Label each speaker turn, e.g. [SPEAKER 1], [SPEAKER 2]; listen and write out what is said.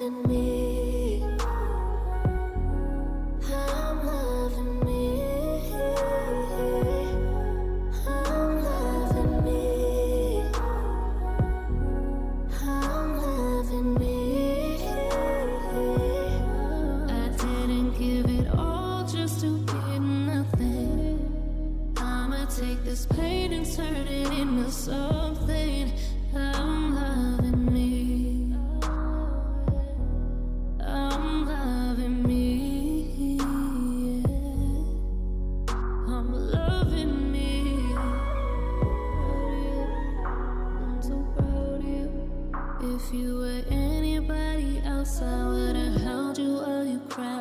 [SPEAKER 1] in me. I'm loving me. I'm loving me. I'm loving me. I didn't give it all just to get nothing. I'ma take this pain and turn it into something. I'm loving me. I'm loving me. Yeah. I'm loving me. I'm so proud of you. If you were anybody else, I would've held you while you cried.